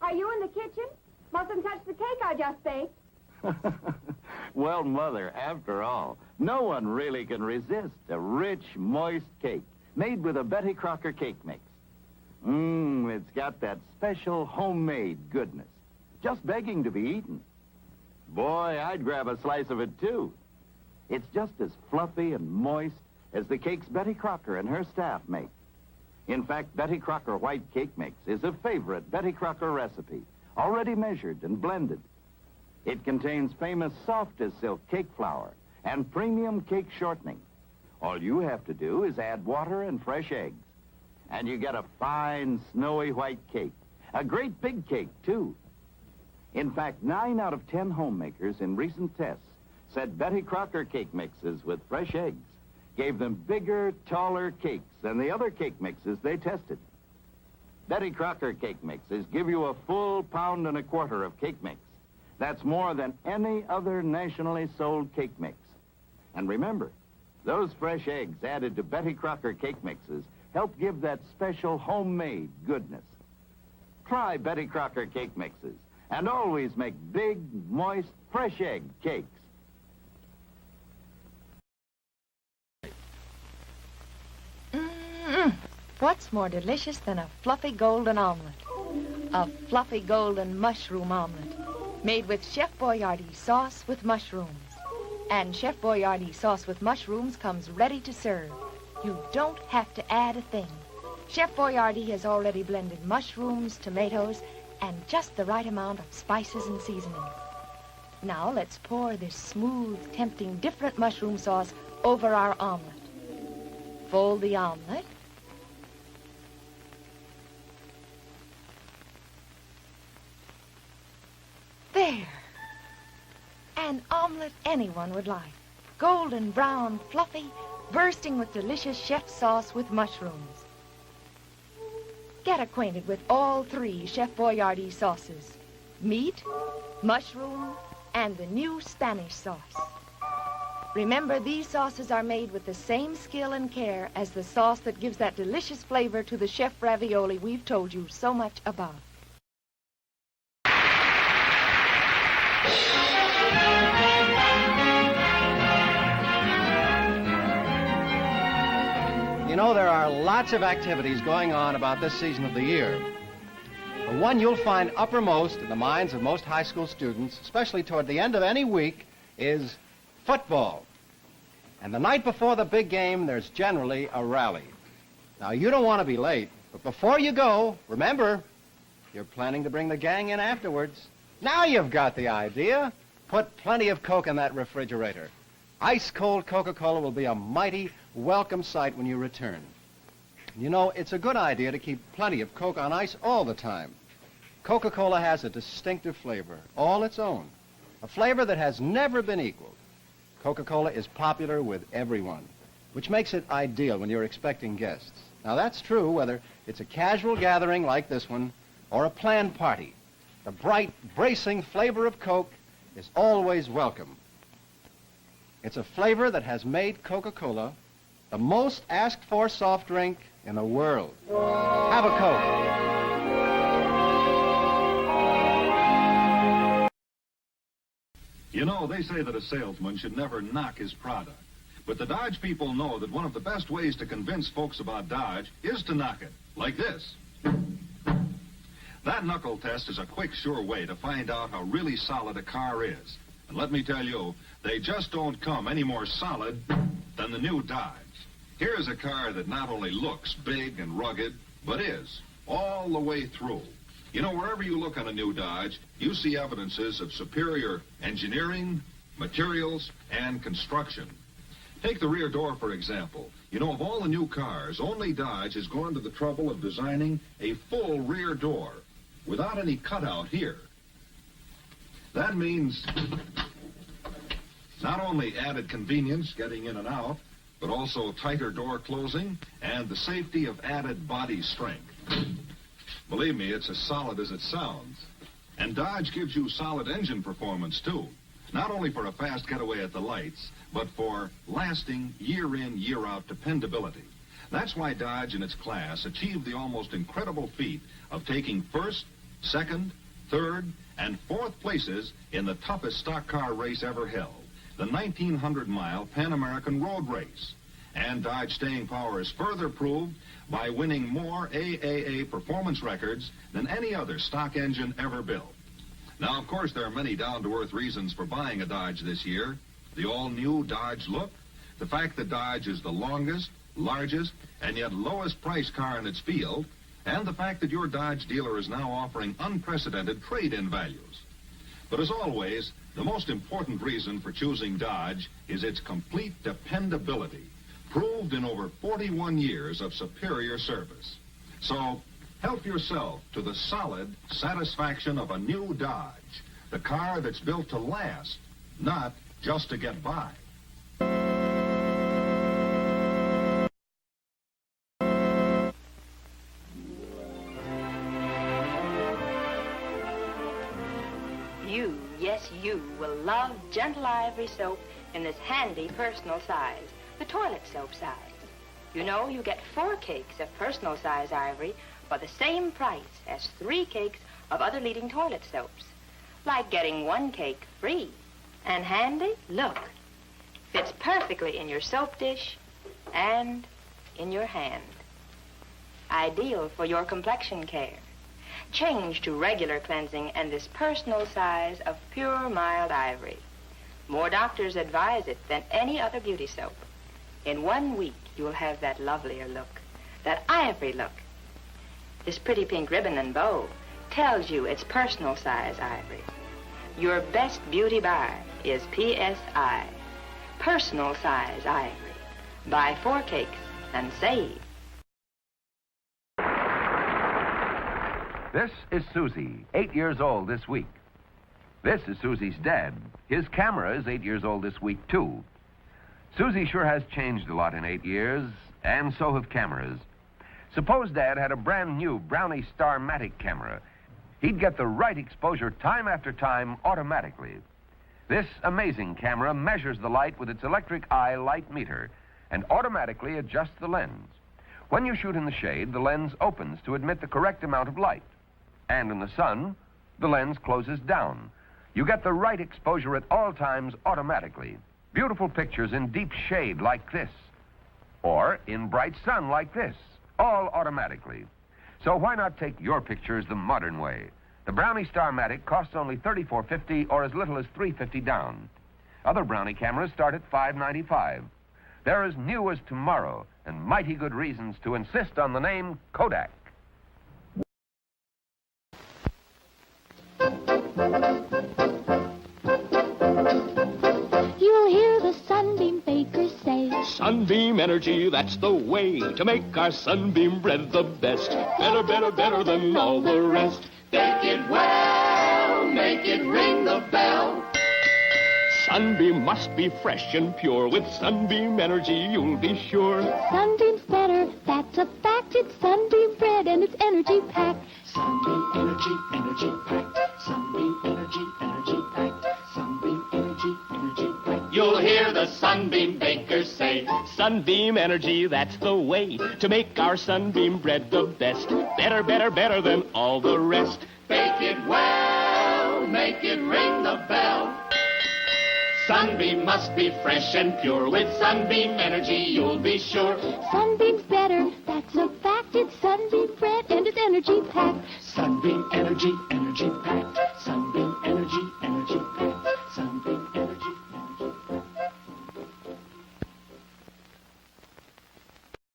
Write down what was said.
are you in the kitchen? Mustn't touch the cake I just baked. Well, Mother, after all, no one really can resist a rich, moist cake made with a Betty Crocker cake mix. It's got that special homemade goodness, just begging to be eaten. Boy, I'd grab a slice of it, too. It's just as fluffy and moist as the cakes Betty Crocker and her staff make. In fact, Betty Crocker white cake mix is a favorite Betty Crocker recipe, already measured and blended. It contains famous soft-as-silk cake flour and premium cake shortening. All you have to do is add water and fresh eggs, and you get a fine, snowy white cake. A great big cake, too. In fact, 9 out of 10 homemakers in recent tests said Betty Crocker cake mixes with fresh eggs gave them bigger, taller cakes than the other cake mixes they tested. Betty Crocker cake mixes give you a full 1.25 pounds of cake mix. That's more than any other nationally sold cake mix. And remember, those fresh eggs added to Betty Crocker cake mixes help give that special homemade goodness. Try Betty Crocker cake mixes and always make big, moist, fresh egg cakes. What's more delicious than a fluffy golden omelet? A fluffy golden mushroom omelet made with Chef Boyardee sauce with mushrooms. And Chef Boyardee sauce with mushrooms comes ready to serve. You don't have to add a thing. Chef Boyardee has already blended mushrooms, tomatoes, and just the right amount of spices and seasonings. Now let's pour this smooth, tempting, different mushroom sauce over our omelet. Fold the omelet. There. An omelet anyone would like. Golden brown, fluffy, bursting with delicious chef sauce with mushrooms. Get acquainted with all 3 Chef Boyardee sauces. Meat, mushroom, and the new Spanish sauce. Remember, these sauces are made with the same skill and care as the sauce that gives that delicious flavor to the chef ravioli we've told you so much about. You know, there are lots of activities going on about this season of the year. The one you'll find uppermost in the minds of most high school students, especially toward the end of any week, is football. And the night before the big game, there's generally a rally. Now, you don't want to be late, but before you go, remember, you're planning to bring the gang in afterwards. Now you've got the idea. Put plenty of Coke in that refrigerator. Ice-cold Coca-Cola will be a mighty welcome sight when you return. You know, it's a good idea to keep plenty of Coke on ice all the time. Coca-Cola has a distinctive flavor, all its own, a flavor that has never been equaled. Coca-Cola is popular with everyone, which makes it ideal when you're expecting guests. Now, that's true whether it's a casual gathering like this one or a planned party. The bright, bracing flavor of Coke is always welcome. It's a flavor that has made Coca-Cola the most asked-for soft drink in the world. Have a Coke. You know, they say that a salesman should never knock his product. But the Dodge people know that one of the best ways to convince folks about Dodge is to knock it, like this. That knuckle test is a quick, sure way to find out how really solid a car is. And let me tell you, they just don't come any more solid than the new Dodge. Here's a car that not only looks big and rugged, but is, all the way through. You know, wherever you look on a new Dodge, you see evidences of superior engineering, materials, and construction. Take the rear door, for example. You know, of all the new cars, only Dodge has gone to the trouble of designing a full rear door without any cutout here. That means not only added convenience getting in and out, but also tighter door closing and the safety of added body strength. Believe me, it's as solid as it sounds. And Dodge gives you solid engine performance, too. Not only for a fast getaway at the lights, but for lasting year-in, year-out dependability. That's why Dodge in its class achieved the almost incredible feat of taking first, second, third, and fourth places in the toughest stock car race ever held, the 1,900-mile Pan American Road Race. And Dodge staying power is further proved by winning more AAA performance records than any other stock engine ever built. Now, of course, there are many down-to-earth reasons for buying a Dodge this year. The all-new Dodge look, the fact that Dodge is the longest, largest, and yet lowest price car in its field, and the fact that your Dodge dealer is now offering unprecedented trade-in values. But as always, the most important reason for choosing Dodge is its complete dependability, proved in over 41 years of superior service. So, help yourself to the solid satisfaction of a new Dodge, the car that's built to last, not just to get by. You, yes you, will love Gentle Ivory soap in this handy personal size, the toilet soap size. You know, you get 4 cakes of personal size ivory for the same price as 3 cakes of other leading toilet soaps. Like getting 1 cake free. And handy, look. Fits perfectly in your soap dish and in your hand. Ideal for your complexion care. Change to regular cleansing and this personal size of pure mild ivory. More doctors advise it than any other beauty soap. In 1 week, you'll have that lovelier look, that ivory look. This pretty pink ribbon and bow tells you it's personal size ivory. Your best beauty buy is PSI, personal size ivory. Buy 4 cakes and save. This is Susie, 8 years old this week. This is Susie's dad. His camera is 8 years old this week, too. Susie sure has changed a lot in 8 years, and so have cameras. Suppose Dad had a brand new Brownie Star-Matic camera. He'd get the right exposure time after time automatically. This amazing camera measures the light with its electric eye light meter and automatically adjusts the lens. When you shoot in the shade, the lens opens to admit the correct amount of light. And in the sun, the lens closes down. You get the right exposure at all times automatically. Beautiful pictures in deep shade like this, or in bright sun like this, all automatically. So why not take your pictures the modern way? The Brownie Star-Matic costs only $34.50 or as little as $3.50 down. Other Brownie cameras start at $5.95. They're as new as tomorrow, and mighty good reasons to insist on the name Kodak. You'll hear the Sunbeam bakers say, Sunbeam Energy, that's the way to make our Sunbeam bread the best. Better, better, better than all the rest. Bake it well, make it ring the bell. Sunbeam must be fresh and pure. With Sunbeam Energy, you'll be sure. Sunbeam's better, that's a fact. It's Sunbeam bread and it's energy packed. Sunbeam Energy, energy packed. Sunbeam Energy, energy packed. Sunbeam Energy, energy packed. You'll hear the Sunbeam bakers say, Sunbeam Energy, that's the way to make our Sunbeam bread the best. Better, better, better than all the rest. Bake it well, make it ring the bell. Sunbeam must be fresh and pure. With Sunbeam Energy, you'll be sure. Sunbeam's better,